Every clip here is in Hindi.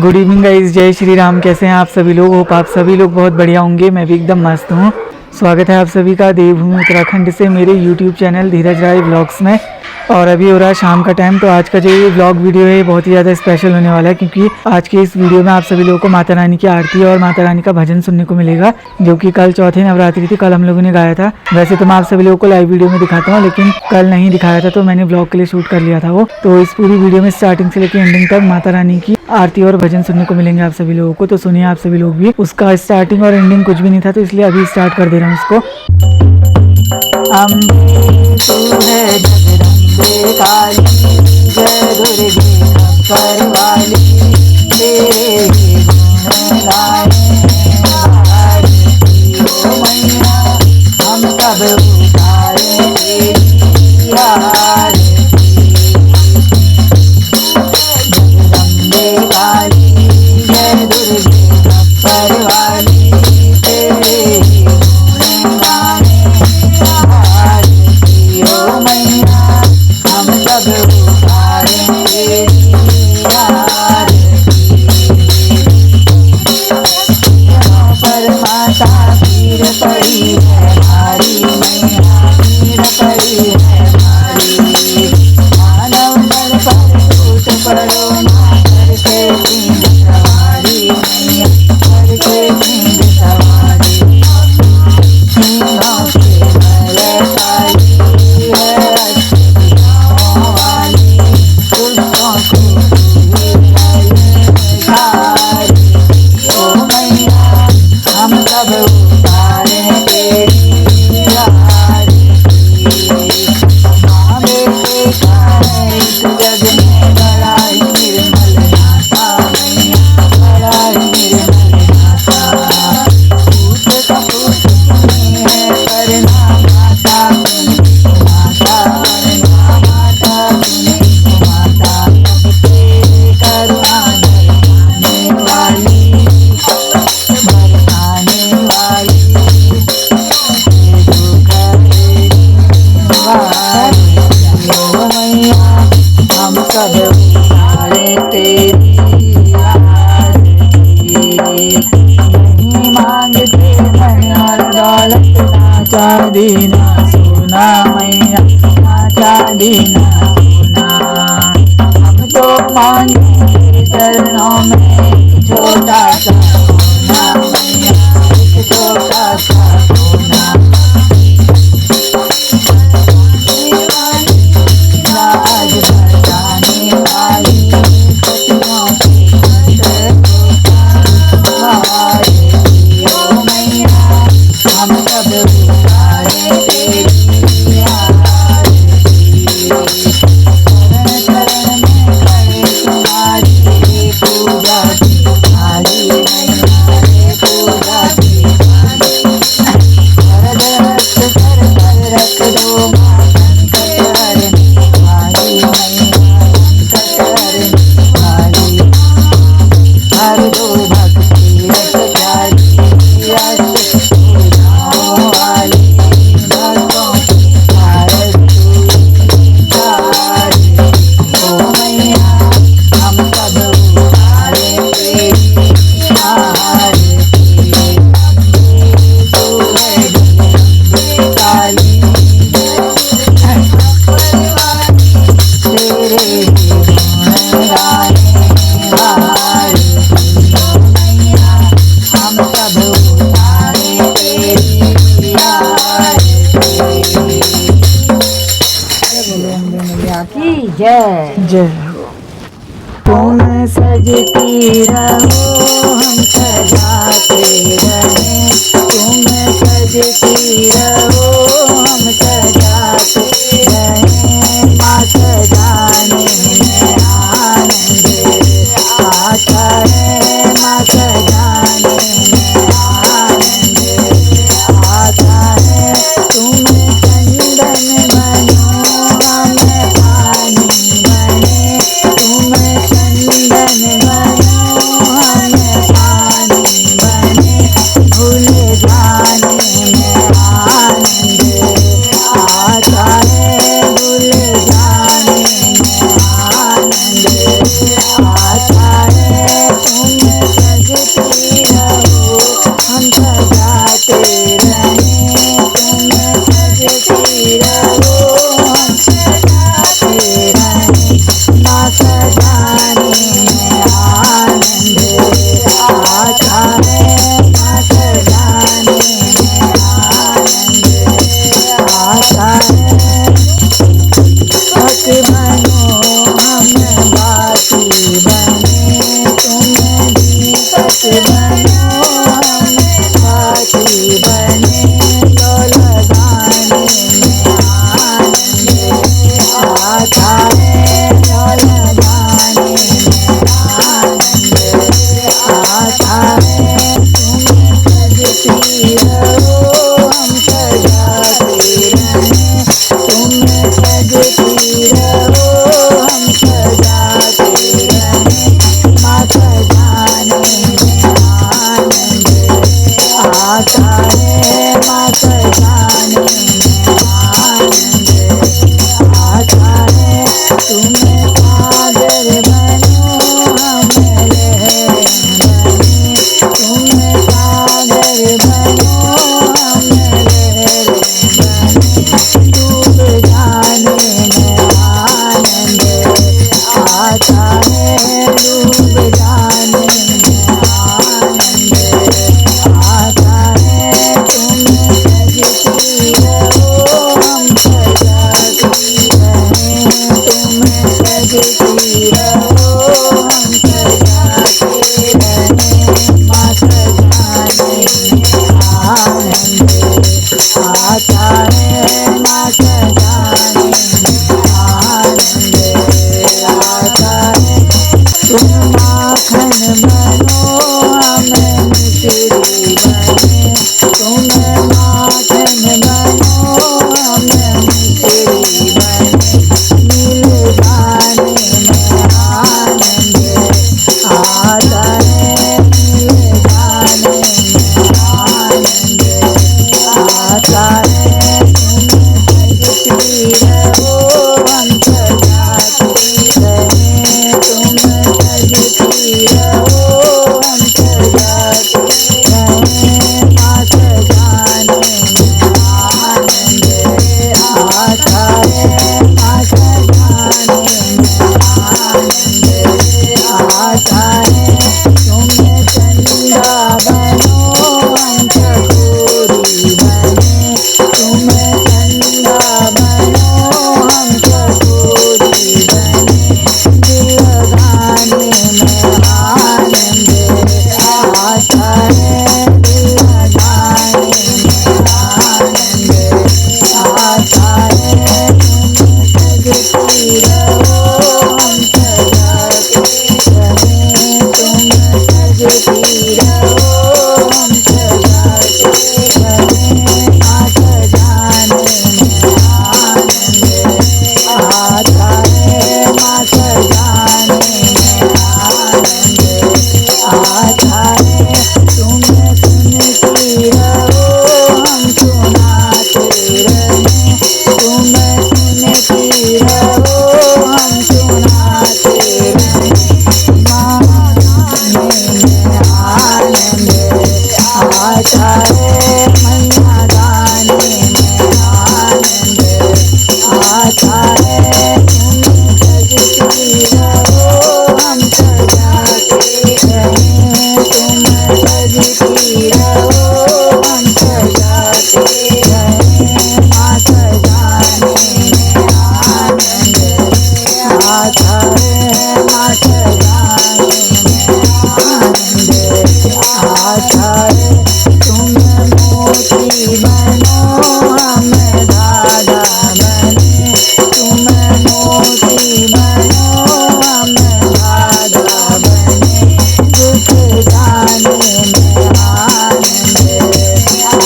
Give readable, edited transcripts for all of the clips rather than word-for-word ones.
गुड इवनिंग गाइस, जय श्री राम। कैसे हैं आप सभी लोग? होप आप सभी लोग बहुत बढ़िया होंगे। मैं भी एकदम मस्त हूँ। स्वागत है आप सभी का देवभूमि उत्तराखंड से मेरे यूट्यूब चैनल धीरज राय व्लॉग्स में। और अभी हो रहा है शाम का टाइम। तो आज का जो ये व्लॉग वीडियो है बहुत ही ज़्यादा स्पेशल होने वाला है, क्योंकि आज के इस वीडियो में आप सभी लोगों को माता रानी की आरती और माता रानी का भजन सुनने को मिलेगा, जो कि कल चौथे नवरात्रि थी। कल हम लोगों ने गाया था। वैसे तो मैं आप सभी लोगों को लाइव वीडियो में दिखाता हूँ, लेकिन कल नहीं दिखाया था, तो मैंने व्लॉग के लिए शूट कर लिया था वो। तो इस पूरी वीडियो में स्टार्टिंग से लेकर एंडिंग तक माता रानी की आरती और भजन सुनने को मिलेंगे आप सभी लोगों को। तो सुनिए आप सभी लोग भी। उसका स्टार्टिंग और एंडिंग कुछ भी नहीं था, तो इसलिए अभी स्टार्ट कर दे रहा हूँ इसको। अम्बे तू है जगदम्बे काली, जय दुर्गे खप्पर वाली, तेरे गुण गाए भारती ओ मैया, हम सब उतारे तेरी आरती। जगदम्बे काली, जय दुर्गे खप्पर वाली, तेरे गुण गाए भारती ओ मैया, हम सब उतारे तेरी आरती। यहाँ पर माता पीर पड़ी है भारी, मैया पीर पड़ी है भारी। मानव बल पर टूट पड़ो ना, करके सिंह सवारी मैया, करके सिंह सवारी। सिंहों के बलशाली है अष्टभुजाओं वाली, दुष्टों को भारी ओ मैया, हम सब उतारे तेरी आरती। माँ बेटे का है इस जग में बड़ा ही निर्मल नाता मैया, बड़ा ही निर्मल नाता। पूत कपूत तुम्हें है करना माता, तुम्हें माता वरना माता, तुम्हें माता सबके करुणा बरसाने वाली, बरसाने वाली। दुख ओ मैया, हम सब उतारे तेरी आरती। नहीं मांगते धन और दौलत, ना चांदी ना सोना मैया, ना चांदी ना सोना। हम तो मांगे चरणों में एक छोटा सा सोना मैया, एक छोटा सा सोना। राज बरसाने वाली, सतियों के कष्ट को भारती ओ मैया, हम सब उतारे तेरी आरती। शरण शरण में खड़े तुम्हारी पूजा की थाली मैया रे, पूजा की थाली। वरद हस्त सर पर रख दो माँ, संकट हरने वाली मैया, संकट हरने वाली। हर दो भक्ति रस प्यारी, अष्ट पूजाओं वाली, भक्तों की भारती ओ मैया, हम सब उतारे तेरी आरती। अम्बे तू है जगदम्बे काली, तेरे गुण गाए भारती ओ मैया, हम सब उतारे तेरी आरती। बोले अम्बे मैया की जय जय हो। तुम सजती रहो हम सजाते रहें, तुम सजती रहो हम सजाते रहें। माँ सजाने में आनंद आता है, माँ सजाने में आनंद आता है। तुम चंदन बनो हम पानी बने, तुम चंदन बनो हम पानी बने। भूल जाने में है डूब जाने में आनंद आता है। तुम सजती रहो हम सजाती रहें, तुम सजती रहो हम सजाते रहें। माँ सजाने में आनंद आता है, माँ सजाने में आनंद आता है। तुम माखन बनो हम मिश्री बने, तुम माखन बनो हम मिश्री बने। मिल जाने में आनंद आता है, मिल जाने में आनंद आता है। तुम सजती रहो हम सजाते रहें, तुम सजती रहो हम सजाते रहें। माँ सजाने में आनंद आता है, माँ सजाने में आनंद आता है। तुम चंदा बनो हम चकोरी बने, तुम चंदा बनो हम चकोरी बने। दिल लगाने में आनंद आता है, दिल लगाने में आनंद आता है। तुम सजती रहो हम सजाते रहें, तुम सजती रहो हम सजाते रहें। माँ सजाने में आनंद आता है, माँ सजाने में आनंद आता है। तुम सुनती रहो हम सुनाते रहें, तुम सुनती रहो हम सुनाते रहें। माँ गाने में आनंद आता है, मैया गाने में आनंद आता है। तुम सजती रहो हम सजाते रहें, तुम सजती रहो हम सजाते रहें। माँ सजाने में आनंद आता है, माँ सजाने में आनंद आता है। तुम मोती बनो हम धागा बने, तुम मोती बनो हम धागा बने। दुख जाने में आनंद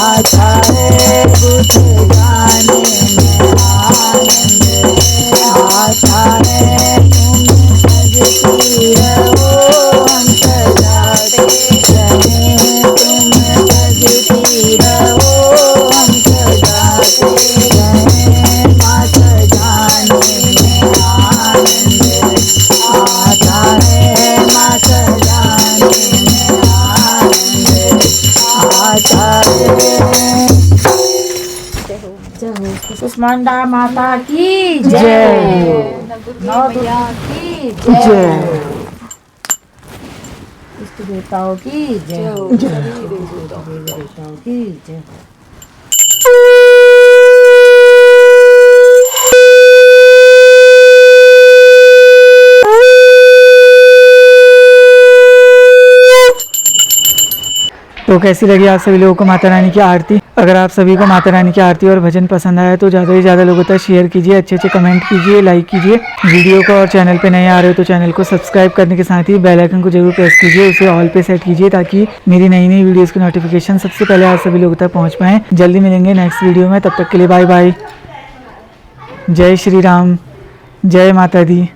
आता है, दुख जाने में आनंद आता है। तुम सजती रहो हम सजाते रहें, तुम सजती रहो हम सजाते रहें। माँ सजाने में आनंद आता है, माँ सजाने में आनंद आता है। कुष्मांडा माता की जय। नौ दुर्गा की जय। इष्ट देवताओं की जय, देवताओं की जय। तो कैसी लगी आप सभी लोगों को माता रानी की आरती? अगर आप सभी को माता रानी की आरती और भजन पसंद आया तो ज़्यादा से ज़्यादा लोगों तक शेयर कीजिए, अच्छे अच्छे कमेंट कीजिए, लाइक कीजिए वीडियो को। और चैनल पे नए आ रहे हो तो चैनल को सब्सक्राइब करने के साथ ही बेल आइकन को जरूर प्रेस कीजिए, उसे ऑल पे सेट कीजिए ताकि मेरी नई नई वीडियोज़ की नोटिफिकेशन सबसे पहले आप सभी लोगों तक पहुँच पाएँ। जल्दी मिलेंगे नेक्स्ट वीडियो में, तब तक के लिए बाय बाय। जय श्री राम, जय माता दी।